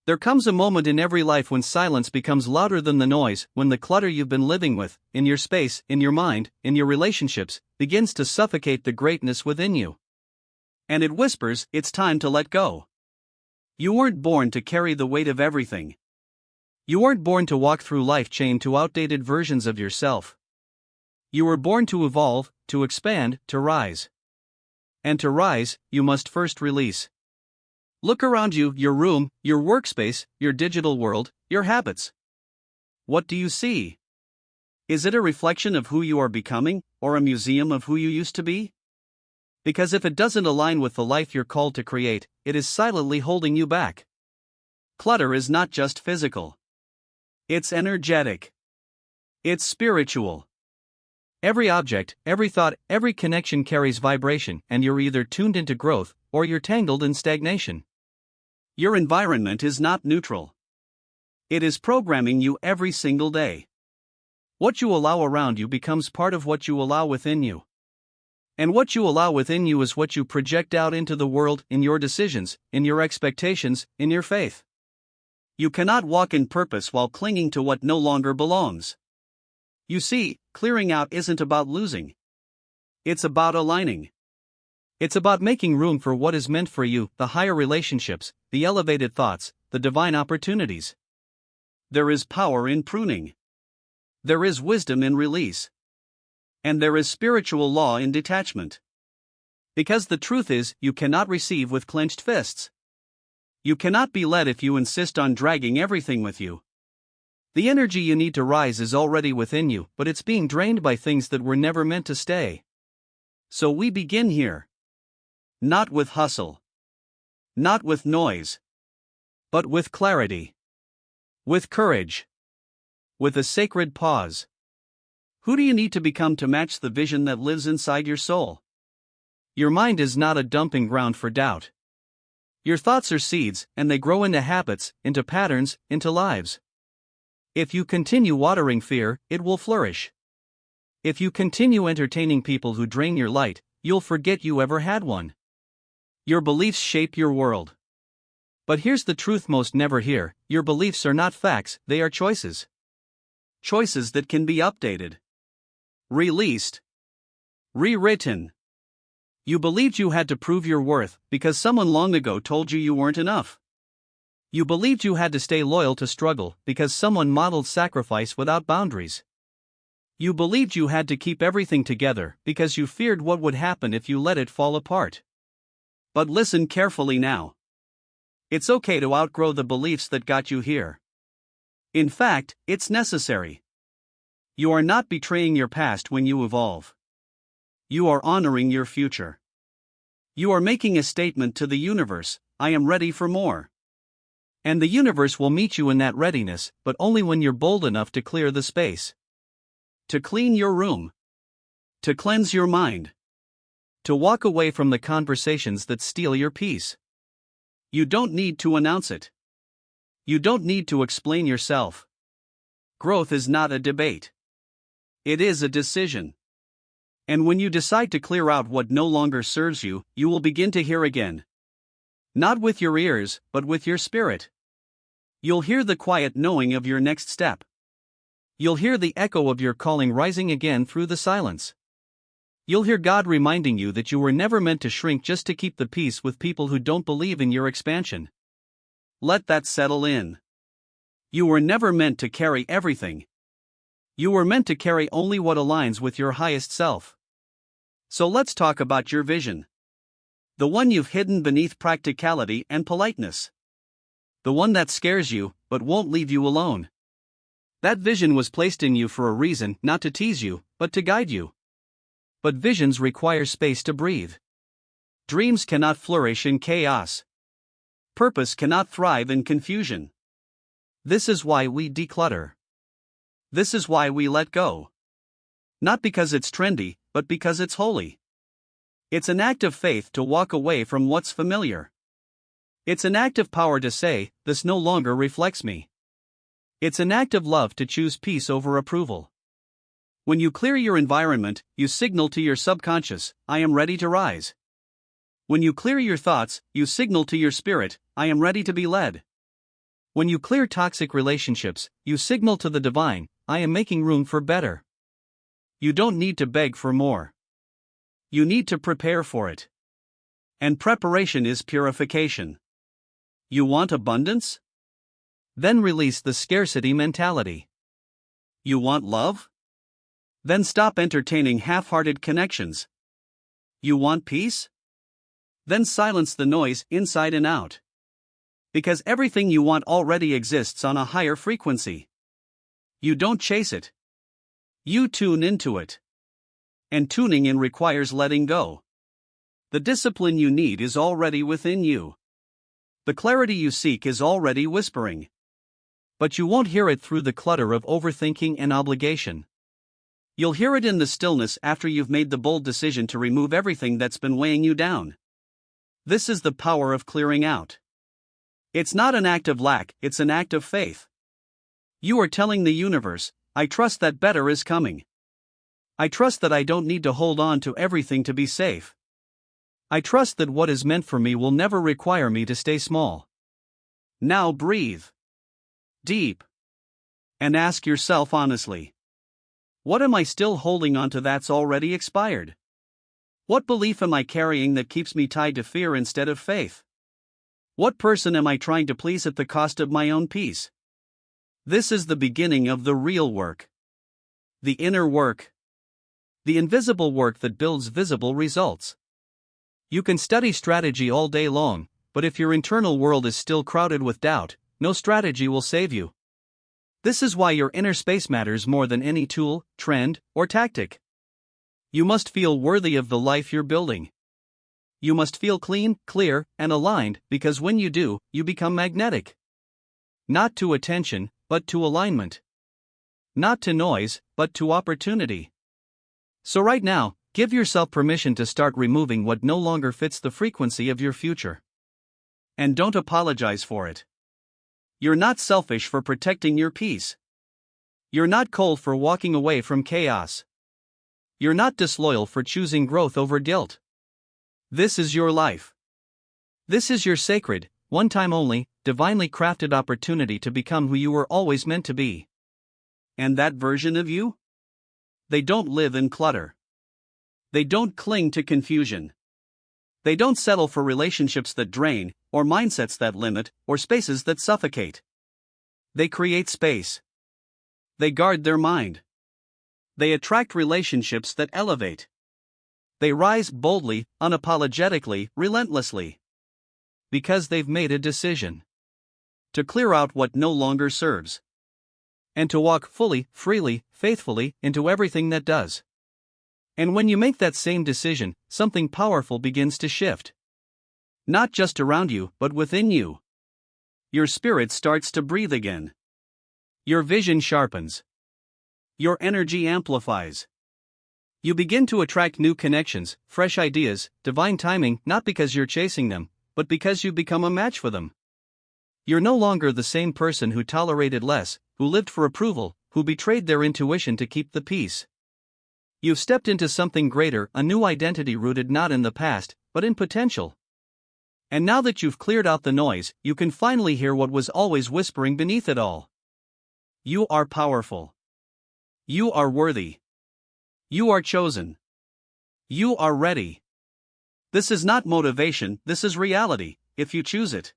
There comes a moment in every life when silence becomes louder than the noise, when the clutter you've been living with, in your space, in your mind, in your relationships, begins to suffocate the greatness within you. And it whispers, it's time to let go. You weren't born to carry the weight of everything. You weren't born to walk through life chained to outdated versions of yourself. You were born to evolve, to expand, to rise. And to rise, you must first release. Look around you, your room, your workspace, your digital world, your habits. What do you see? Is it a reflection of who you are becoming, or a museum of who you used to be? Because if it doesn't align with the life you're called to create, it is silently holding you back. Clutter is not just physical. It's energetic. It's spiritual. Every object, every thought, every connection carries vibration, and you're either tuned into growth, or you're tangled in stagnation. Your environment is not neutral. It is programming you every single day. What you allow around you becomes part of what you allow within you. And what you allow within you is what you project out into the world, in your decisions, in your expectations, in your faith. You cannot walk in purpose while clinging to what no longer belongs. You see, clearing out isn't about losing. It's about aligning. It's about making room for what is meant for you, the higher relationships, the elevated thoughts, the divine opportunities. There is power in pruning. There is wisdom in release. And there is spiritual law in detachment. Because the truth is, you cannot receive with clenched fists. You cannot be led if you insist on dragging everything with you. The energy you need to rise is already within you, but it's being drained by things that were never meant to stay. So we begin here. Not with hustle. Not with noise. But with clarity. With courage. With a sacred pause. Who do you need to become to match the vision that lives inside your soul? Your mind is not a dumping ground for doubt. Your thoughts are seeds, and they grow into habits, into patterns, into lives. If you continue watering fear, it will flourish. If you continue entertaining people who drain your light, you'll forget you ever had one. Your beliefs shape your world. But here's the truth most never hear: your beliefs are not facts, they are choices. Choices that can be updated. Released. Rewritten. You believed you had to prove your worth because someone long ago told you weren't enough. You believed you had to stay loyal to struggle because someone modeled sacrifice without boundaries. You believed you had to keep everything together because you feared what would happen if you let it fall apart. But listen carefully now. It's okay to outgrow the beliefs that got you here. In fact, it's necessary. You are not betraying your past when you evolve. You are honoring your future. You are making a statement to the universe: I am ready for more. And the universe will meet you in that readiness, but only when you're bold enough to clear the space. To clean your room. To cleanse your mind. To walk away from the conversations that steal your peace. You don't need to announce it. You don't need to explain yourself. Growth is not a debate. It is a decision. And when you decide to clear out what no longer serves you, you will begin to hear again. Not with your ears, but with your spirit. You'll hear the quiet knowing of your next step. You'll hear the echo of your calling rising again through the silence. You'll hear God reminding you that you were never meant to shrink just to keep the peace with people who don't believe in your expansion. Let that settle in. You were never meant to carry everything. You were meant to carry only what aligns with your highest self. So let's talk about your vision. The one you've hidden beneath practicality and politeness. The one that scares you, but won't leave you alone. That vision was placed in you for a reason, not to tease you, but to guide you. But visions require space to breathe. Dreams cannot flourish in chaos. Purpose cannot thrive in confusion. This is why we declutter. This is why we let go. Not because it's trendy, but because it's holy. It's an act of faith to walk away from what's familiar. It's an act of power to say, this no longer reflects me. It's an act of love to choose peace over approval. When you clear your environment, you signal to your subconscious, I am ready to rise. When you clear your thoughts, you signal to your spirit, I am ready to be led. When you clear toxic relationships, you signal to the divine, I am making room for better. You don't need to beg for more. You need to prepare for it. And preparation is purification. You want abundance? Then release the scarcity mentality. You want love? Then stop entertaining half-hearted connections. You want peace? Then silence the noise inside and out. Because everything you want already exists on a higher frequency. You don't chase it. You tune into it. And tuning in requires letting go. The discipline you need is already within you. The clarity you seek is already whispering. But you won't hear it through the clutter of overthinking and obligation. You'll hear it in the stillness after you've made the bold decision to remove everything that's been weighing you down. This is the power of clearing out. It's not an act of lack, it's an act of faith. You are telling the universe, I trust that better is coming. I trust that I don't need to hold on to everything to be safe. I trust that what is meant for me will never require me to stay small. Now breathe deep and ask yourself honestly, what am I still holding on to that's already expired? What belief am I carrying that keeps me tied to fear instead of faith? What person am I trying to please at the cost of my own peace? This is the beginning of the real work. The inner work. The invisible work that builds visible results. You can study strategy all day long, but if your internal world is still crowded with doubt, no strategy will save you. This is why your inner space matters more than any tool, trend, or tactic. You must feel worthy of the life you're building. You must feel clean, clear, and aligned, because when you do, you become magnetic. Not to attention, but to alignment. Not to noise, but to opportunity. So right now, give yourself permission to start removing what no longer fits the frequency of your future. And don't apologize for it. You're not selfish for protecting your peace. You're not cold for walking away from chaos. You're not disloyal for choosing growth over guilt. This is your life. This is your sacred, one-time only, divinely crafted opportunity to become who you were always meant to be. And that version of you? They don't live in clutter. They don't cling to confusion. They don't settle for relationships that drain, or mindsets that limit, or spaces that suffocate. They create space. They guard their mind. They attract relationships that elevate. They rise boldly, unapologetically, relentlessly. Because they've made a decision. To clear out what no longer serves. And to walk fully, freely, faithfully, into everything that does. And when you make that same decision, something powerful begins to shift. Not just around you, but within you. Your spirit starts to breathe again. Your vision sharpens. Your energy amplifies. You begin to attract new connections, fresh ideas, divine timing, not because you're chasing them, but because you become a match for them. You're no longer the same person who tolerated less, who lived for approval, who betrayed their intuition to keep the peace. You've stepped into something greater, a new identity rooted not in the past, but in potential. And now that you've cleared out the noise, you can finally hear what was always whispering beneath it all. You are powerful. You are worthy. You are chosen. You are ready. This is not motivation, this is reality, if you choose it.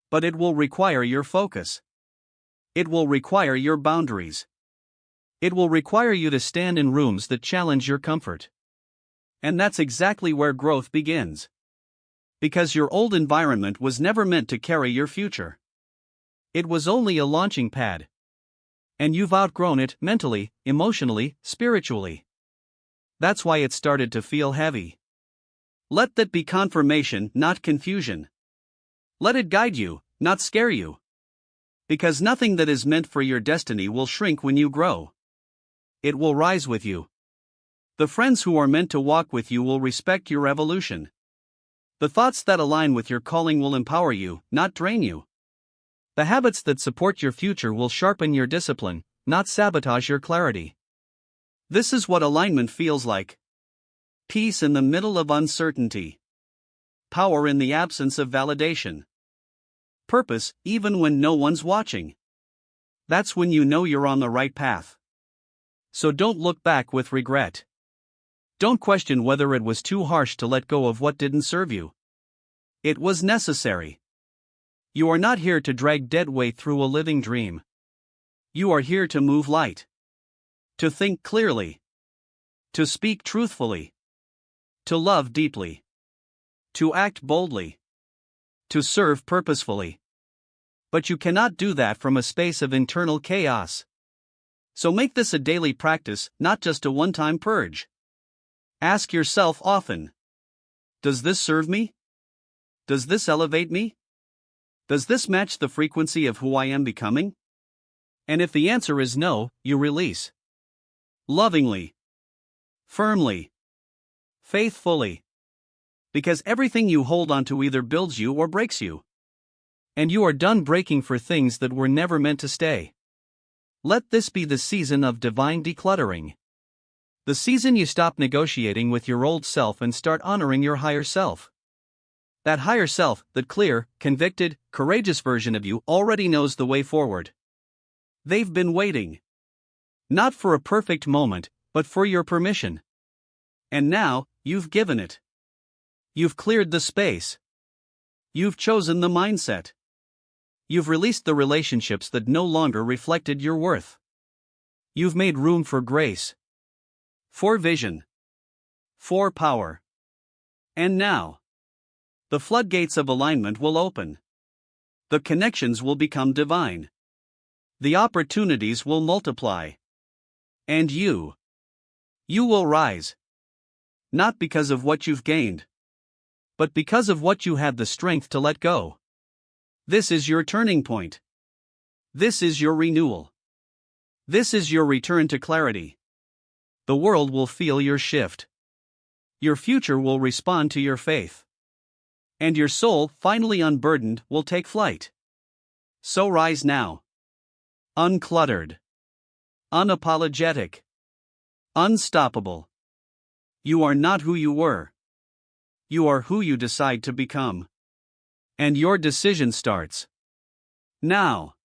But it will require your focus. It will require your boundaries. It will require you to stand in rooms that challenge your comfort. And that's exactly where growth begins. Because your old environment was never meant to carry your future. It was only a launching pad. And you've outgrown it mentally, emotionally, spiritually. That's why it started to feel heavy. Let that be confirmation, not confusion. Let it guide you, not scare you. Because nothing that is meant for your destiny will shrink when you grow. It will rise with you. The friends who are meant to walk with you will respect your evolution. The thoughts that align with your calling will empower you, not drain you. The habits that support your future will sharpen your discipline, not sabotage your clarity. This is what alignment feels like. Peace in the middle of uncertainty. Power in the absence of validation. purpose even when no one's watching. That's when you know you're on the right path. So don't look back with regret. Don't question whether it was too harsh to let go of what didn't serve you. It was necessary. You are not here to drag dead weight through a living dream. You are here to move light. To think clearly. To speak truthfully. To love deeply. To act boldly. To serve purposefully. But you cannot do that from a space of internal chaos. So make this a daily practice, not just a one-time purge. Ask yourself often. Does this serve me? Does this elevate me? Does this match the frequency of who I am becoming? And if the answer is no, you release. Lovingly. Firmly. Faithfully. Because everything you hold onto either builds you or breaks you. And you are done breaking for things that were never meant to stay. Let this be the season of divine decluttering. The season you stop negotiating with your old self and start honoring your higher self. That higher self, that clear, convicted, courageous version of you already knows the way forward. They've been waiting. Not for a perfect moment, but for your permission. And now, you've given it. You've cleared the space. You've chosen the mindset. You've released the relationships that no longer reflected your worth. You've made room for grace. For vision. For power. And now, the floodgates of alignment will open. The connections will become divine. The opportunities will multiply. And you will rise. Not because of what you've gained, but because of what you had the strength to let go. This is your turning point. This is your renewal. This is your return to clarity. The world will feel your shift. Your future will respond to your faith. And your soul, finally unburdened, will take flight. So rise now. Uncluttered. Unapologetic. Unstoppable. You are not who you were. You are who you decide to become. And your decision starts now.